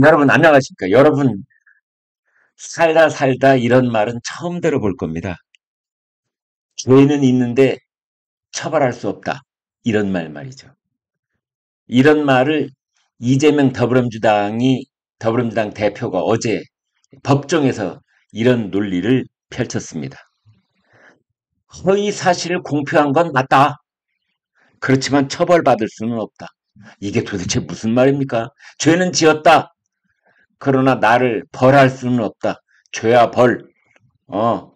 여러분 안녕하십니까? 여러분 살다 살다 이런 말은 처음 들어볼 겁니다. 죄는 있는데 처벌할 수 없다. 이런 말 말이죠. 이런 말을 이재명 더불어민주당 대표가 어제 법정에서 이런 논리를 펼쳤습니다. 허위 사실을 공표한 건 맞다. 그렇지만 처벌받을 수는 없다. 이게 도대체 무슨 말입니까? 죄는 지었다. 그러나 나를 벌할 수는 없다. 죄야 벌. 어,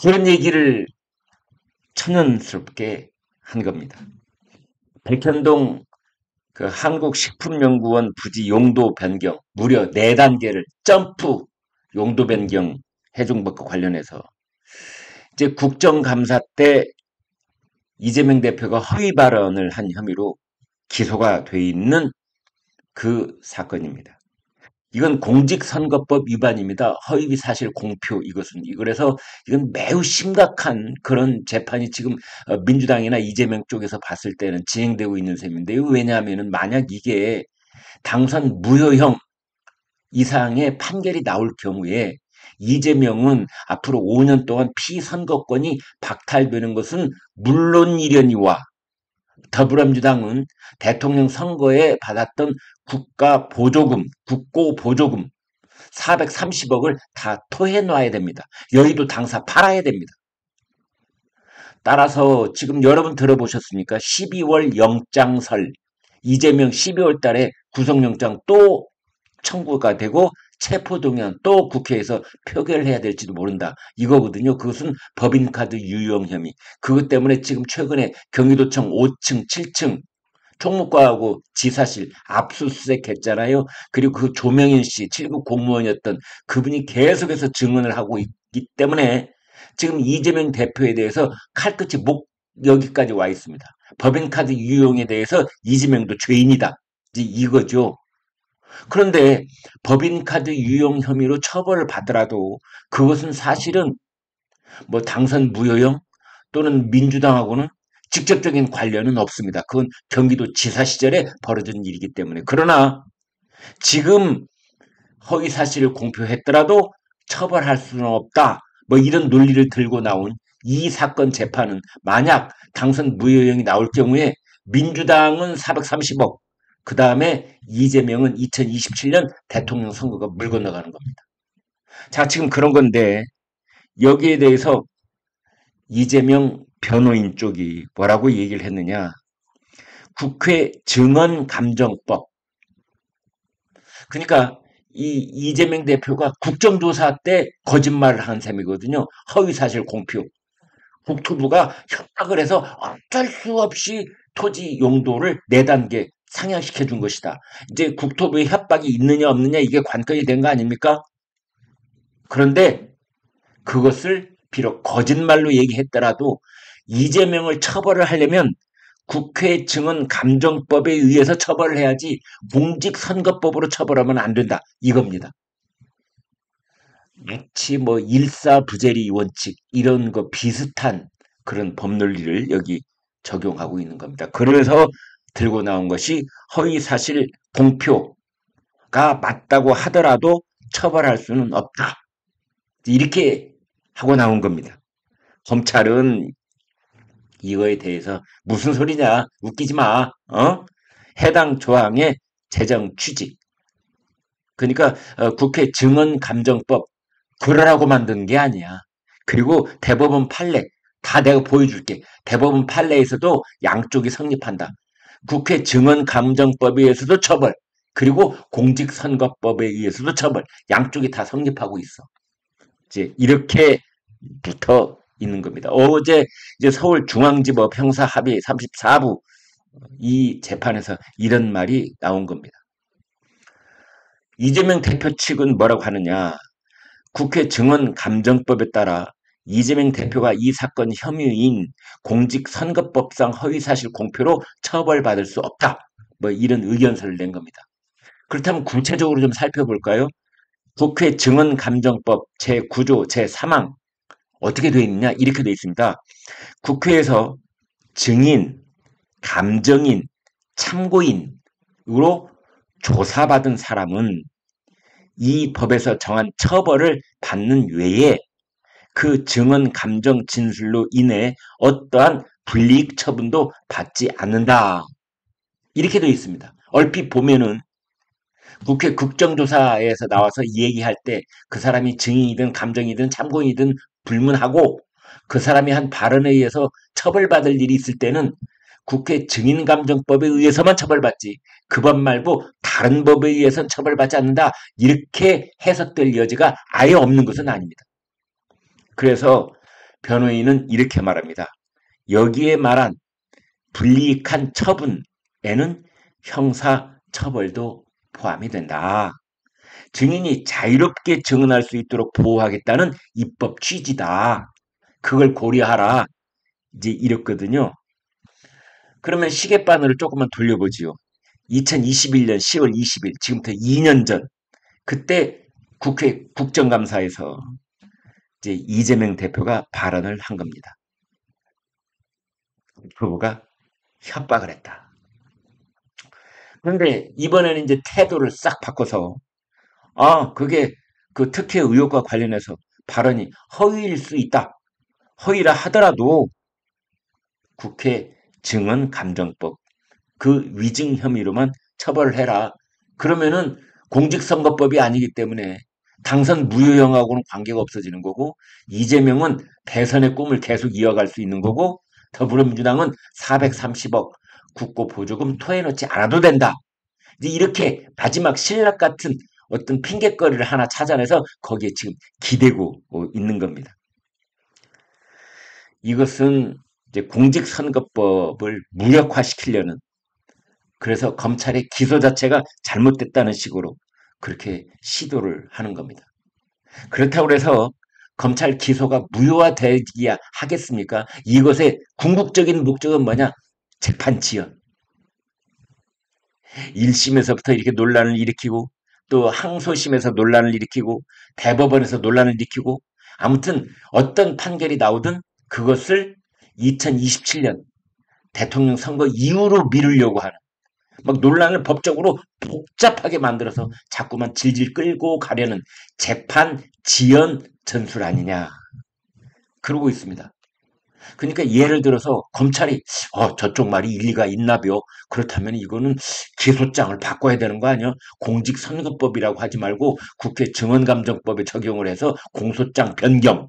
그런 얘기를 천연스럽게 한 겁니다. 백현동 그 한국식품연구원 부지 용도 변경 무려 4단계를 점프 용도 변경 해준 것과 관련해서 이제 국정감사 때 이재명 대표가 허위 발언을 한 혐의로 기소가 돼 있는 그 사건입니다. 이건 공직선거법 위반입니다. 허위 사실 공표 이것은 그래서 이건 매우 심각한 그런 재판이 지금 민주당이나 이재명 쪽에서 봤을 때는 진행되고 있는 셈인데요. 왜냐하면은 만약 이게 당선 무효형 이상의 판결이 나올 경우에 이재명은 앞으로 5년 동안 피선거권이 박탈되는 것은 물론이려니와 더불어민주당은 대통령 선거에 받았던 국가 보조금, 국고 보조금 430억을 다 토해놔야 됩니다. 여의도 당사 팔아야 됩니다. 따라서 지금 여러분 들어보셨습니까? 12월 영장설, 이재명 12월 달에 구속영장 또 청구가 되고 체포동의안 또 국회에서 표결을 해야 될지도 모른다. 이거거든요. 그것은 법인카드 유용 혐의. 그것 때문에 지금 최근에 경기도청 5층, 7층 총무과하고 지사실 압수수색했잖아요. 그리고 그 조명인 씨, 7급 공무원이었던 그분이 계속해서 증언을 하고 있기 때문에 지금 이재명 대표에 대해서 칼끝이 목 여기까지 와 있습니다. 법인카드 유용에 대해서 이재명도 죄인이다. 이거죠. 그런데 법인카드 유용 혐의로 처벌을 받더라도 그것은 사실은 뭐 당선 무효형 또는 민주당하고는 직접적인 관련은 없습니다. 그건 경기도 지사 시절에 벌어진 일이기 때문에. 그러나 지금 허위 사실을 공표했더라도 처벌할 수는 없다. 뭐 이런 논리를 들고 나온 이 사건 재판은 만약 당선 무효형이 나올 경우에 민주당은 430억, 그 다음에 이재명은 2027년 대통령 선거가 물 건너가는 겁니다. 자, 지금 그런 건데 여기에 대해서 이재명 변호인 쪽이 뭐라고 얘기를 했느냐. 국회 증언감정법. 그러니까 이 이재명 대표가 국정조사 때 거짓말을 한 셈이거든요. 허위사실 공표. 국토부가 협박을 해서 어쩔 수 없이 토지 용도를 4단계 상향시켜 준 것이다. 이제 국토부의 협박이 있느냐 없느냐 이게 관건이 된 거 아닙니까? 그런데 그것을 비록 거짓말로 얘기했더라도 이재명을 처벌을 하려면 국회 증언 감정법에 의해서 처벌을 해야지 공직선거법으로 처벌하면 안 된다. 이겁니다. 마치 뭐 일사부재리 원칙 이런 거 비슷한 그런 법논리를 여기 적용하고 있는 겁니다. 그래서 들고 나온 것이 허위사실 공표가 맞다고 하더라도 처벌할 수는 없다. 이렇게 하고 나온 겁니다. 검찰은 이거에 대해서 무슨 소리냐 웃기지 마. 해당 조항의 제정 취지. 그러니까 국회 증언감정법 그러라고 만든 게 아니야. 그리고 대법원 판례 다 내가 보여줄게. 대법원 판례에서도 양쪽이 성립한다. 국회 증언감정법에 의해서도 처벌, 그리고 공직선거법에 의해서도 처벌. 양쪽이 다 성립하고 있어. 이제 이렇게 붙어 있는 겁니다. 어제 이제 서울중앙지법 형사합의 34부 이 재판에서 이런 말이 나온 겁니다. 이재명 대표 측은 뭐라고 하느냐. 국회 증언감정법에 따라 이재명 대표가 이 사건 혐의인 공직선거법상 허위사실 공표로 처벌받을 수 없다. 뭐 이런 의견서를 낸 겁니다. 그렇다면 구체적으로 좀 살펴볼까요? 국회 증언감정법 제9조 제3항 어떻게 되어 있느냐 이렇게 되어 있습니다. 국회에서 증인, 감정인, 참고인으로 조사받은 사람은 이 법에서 정한 처벌을 받는 외에 그 증언 감정 진술로 인해 어떠한 불이익 처분도 받지 않는다. 이렇게 되어 있습니다. 얼핏 보면은 국회 국정조사에서 나와서 얘기할 때 그 사람이 증인이든 감정이든 참고인이든 불문하고 그 사람이 한 발언에 의해서 처벌받을 일이 있을 때는 국회 증인감정법에 의해서만 처벌받지 그 법 말고 다른 법에 의해서는 처벌받지 않는다. 이렇게 해석될 여지가 아예 없는 것은 아닙니다. 그래서 변호인은 이렇게 말합니다. 여기에 말한 불이익한 처분에는 형사처벌도 포함이 된다. 증인이 자유롭게 증언할 수 있도록 보호하겠다는 입법 취지다. 그걸 고려하라. 이제 이랬거든요. 그러면 시계바늘을 조금만 돌려보지요. 2021년 10월 20일, 지금부터 2년 전, 그때 국회 국정감사에서 이제 이재명 대표가 발언을 한 겁니다. 후보가 협박을 했다. 그런데 이번에는 이제 태도를 싹 바꿔서 그게 그 특혜 의혹과 관련해서 발언이 허위일 수 있다. 허위라 하더라도 국회 증언감정법 그 위증 혐의로만 처벌을 해라. 그러면은 공직선거법이 아니기 때문에 당선 무효형하고는 관계가 없어지는 거고 이재명은 대선의 꿈을 계속 이어갈 수 있는 거고 더불어민주당은 430억 국고 보조금 토해놓지 않아도 된다. 이제 이렇게 마지막 신락 같은 어떤 핑곗거리를 하나 찾아내서 거기에 지금 기대고 있는 겁니다. 이것은 이제 공직선거법을 무력화시키려는 그래서 검찰의 기소 자체가 잘못됐다는 식으로 그렇게 시도를 하는 겁니다. 그렇다고 해서 검찰 기소가 무효화되기야 하겠습니까? 이것의 궁극적인 목적은 뭐냐? 재판 지연. 1심에서부터 이렇게 논란을 일으키고 또 항소심에서 논란을 일으키고 대법원에서 논란을 일으키고 아무튼 어떤 판결이 나오든 그것을 2027년 대통령 선거 이후로 미루려고 하는 막 논란을 법적으로 복잡하게 만들어서 자꾸만 질질 끌고 가려는 재판 지연 전술 아니냐 그러고 있습니다. 그러니까 예를 들어서 검찰이 저쪽 말이 일리가 있나벼. 그렇다면 이거는 기소장을 바꿔야 되는 거 아니야? 공직선거법이라고 하지 말고 국회 증언감정법에 적용을 해서 공소장 변경.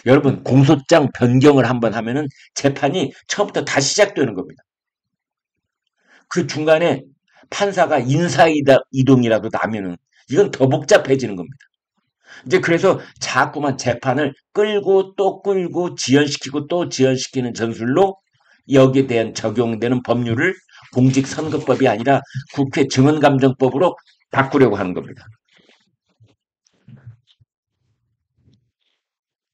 여러분 공소장 변경을 한번 하면은 재판이 처음부터 다시 시작되는 겁니다. 그 중간에 판사가 인사이동이라도 나면은 이건 더 복잡해지는 겁니다. 이제 그래서 자꾸만 재판을 끌고 또 끌고 지연시키고 또 지연시키는 전술로 여기에 대한 적용되는 법률을 공직선거법이 아니라 국회 증언감정법으로 바꾸려고 하는 겁니다.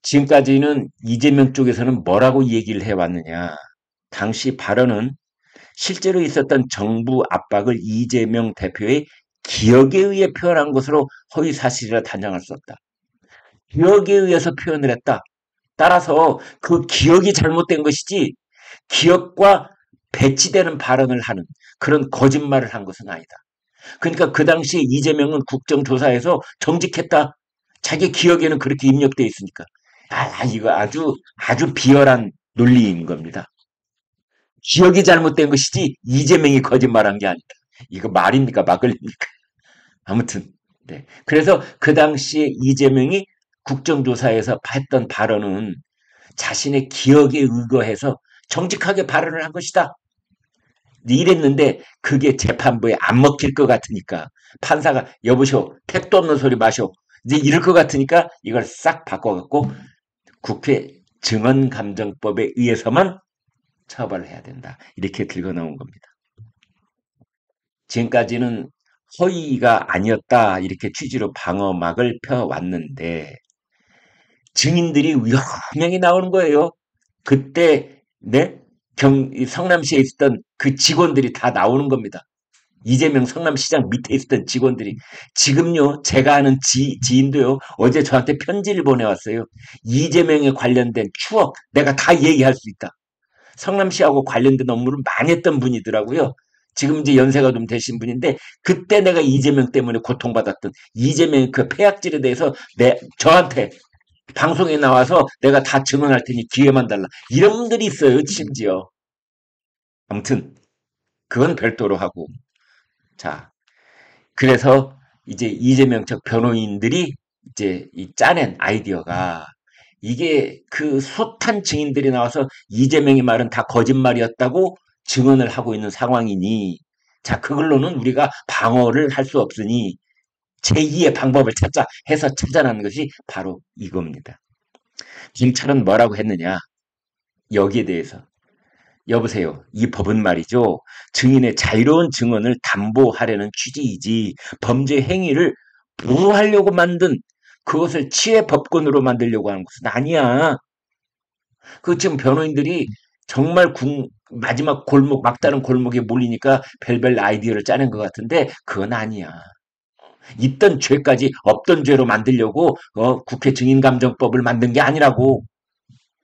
지금까지는 이재명 쪽에서는 뭐라고 얘기를 해왔느냐. 당시 발언은 실제로 있었던 정부 압박을 이재명 대표의 기억에 의해 표현한 것으로 허위사실이라 단정할 수 없다. 기억에 의해서 표현을 했다. 따라서 그 기억이 잘못된 것이지 기억과 배치되는 발언을 하는 그런 거짓말을 한 것은 아니다. 그러니까 그 당시에 이재명은 국정조사에서 정직했다. 자기 기억에는 그렇게 입력되어 있으니까. 이거 아주 비열한 논리인 겁니다. 기억이 잘못된 것이지 이재명이 거짓말한 게 아니다. 이거 말입니까 막걸리입니까? 아무튼 네. 그래서 그 당시에 이재명이 국정조사에서 했던 발언은 자신의 기억에 의거해서 정직하게 발언을 한 것이다. 이랬는데 그게 재판부에 안 먹힐 것 같으니까 판사가 여보쇼 택도 없는 소리 마쇼 이제 이럴 것 같으니까 이걸 싹 바꿔갖고 국회 증언감정법에 의해서만 처벌을 해야 된다. 이렇게 들고 나온 겁니다. 지금까지는 허위가 아니었다 이렇게 취지로 방어막을 펴왔는데 증인들이 여러 명이 나오는 거예요. 그때 성남시에 있었던 그 직원들이 다 나오는 겁니다. 이재명 성남시장 밑에 있었던 직원들이 지금요 제가 아는 지인도요 어제 저한테 편지를 보내왔어요. 이재명에 관련된 추억 내가 다 얘기할 수 있다. 성남시하고 관련된 업무를 많이 했던 분이더라고요. 지금 이제 연세가 좀 되신 분인데 그때 내가 이재명 때문에 고통받았던 이재명 그 폐악질에 대해서 저한테 방송에 나와서 내가 다 증언할 테니 기회만 달라. 이런 분들이 있어요, 심지어. 아무튼 그건 별도로 하고. 자, 그래서 이제 이재명 측 변호인들이 이제 이 짜낸 아이디어가 이게 그 숱한 증인들이 나와서 이재명의 말은 다 거짓말이었다고 증언을 하고 있는 상황이니 자, 그걸로는 우리가 방어를 할 수 없으니 제2의 방법을 찾자 해서 찾아낸 것이 바로 이겁니다. 경찰은 뭐라고 했느냐? 여기에 대해서. 여보세요. 이 법은 말이죠. 증인의 자유로운 증언을 담보하려는 취지이지 범죄 행위를 부하려고 만든 그것을 치해 법권으로 만들려고 하는 것은 아니야. 그 지금 변호인들이 정말 마지막 골목, 막다른 골목에 몰리니까 별별 아이디어를 짜낸 것 같은데 그건 아니야. 있던 죄까지 없던 죄로 만들려고 국회 증인감정법을 만든 게 아니라고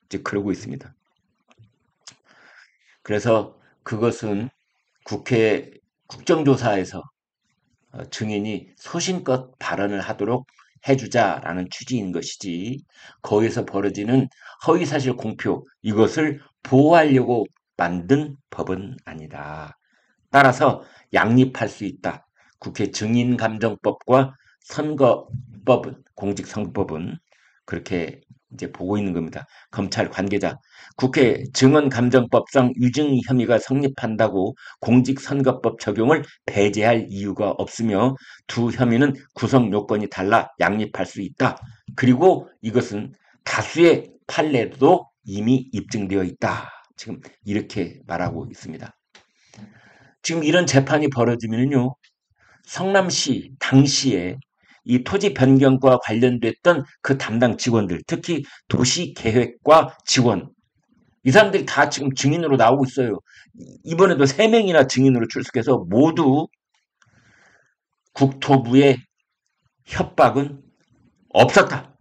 이제 그러고 있습니다. 그래서 그것은 국회 국정조사에서 증인이 소신껏 발언을 하도록 해주자라는 취지인 것이지 거기서 벌어지는 허위사실 공표 이것을 보호하려고 만든 법은 아니다. 따라서 양립할 수 있다. 국회 증인감정법과 선거법은 공직선거법은 그렇게 이제 보고 있는 겁니다. 검찰 관계자 국회 증언감정법상 위증 혐의가 성립한다고 공직선거법 적용을 배제할 이유가 없으며 두 혐의는 구성 요건이 달라 양립할 수 있다. 그리고 이것은 다수의 판례도 이미 입증되어 있다. 지금 이렇게 말하고 있습니다. 지금 이런 재판이 벌어지면요. 성남시 당시에 이 토지 변경과 관련됐던 그 담당 직원들, 특히 도시계획과 직원, 이 사람들이 다 지금 증인으로 나오고 있어요. 이번에도 3명이나 증인으로 출석해서 모두 국토부의 협박은 없었다.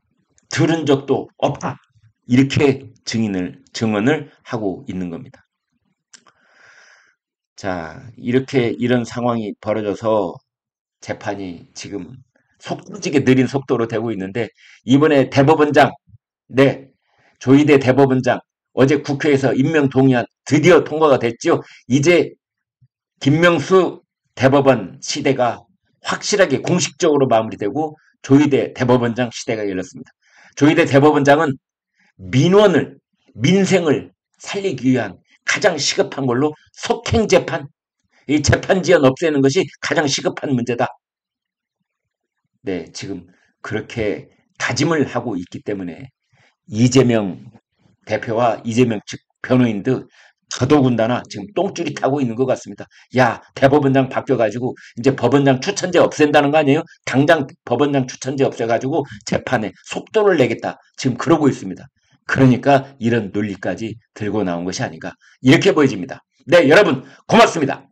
들은 적도 없다. 이렇게 증언을 하고 있는 겁니다. 자, 이렇게 이런 상황이 벌어져서 재판이 지금 속도지게 느린 속도로 되고 있는데 이번에 대법원장, 네, 조희대 대법원장 어제 국회에서 임명 동의안 드디어 통과가 됐죠. 이제 김명수 대법원 시대가 확실하게 공식적으로 마무리되고 조희대 대법원장 시대가 열렸습니다. 조희대 대법원장은 민생을 살리기 위한 가장 시급한 걸로 속행재판, 이 재판지연 없애는 것이 가장 시급한 문제다. 네, 지금 그렇게 다짐을 하고 있기 때문에 이재명 대표와 이재명 측 변호인들 더더군다나 지금 똥줄이 타고 있는 것 같습니다. 야, 대법원장 바뀌어가지고 이제 법원장 추천제 없앤다는 거 아니에요? 당장 법원장 추천제 없애가지고 재판에 속도를 내겠다. 지금 그러고 있습니다. 그러니까 이런 논리까지 들고 나온 것이 아닌가 이렇게 보여집니다. 네, 여러분 고맙습니다.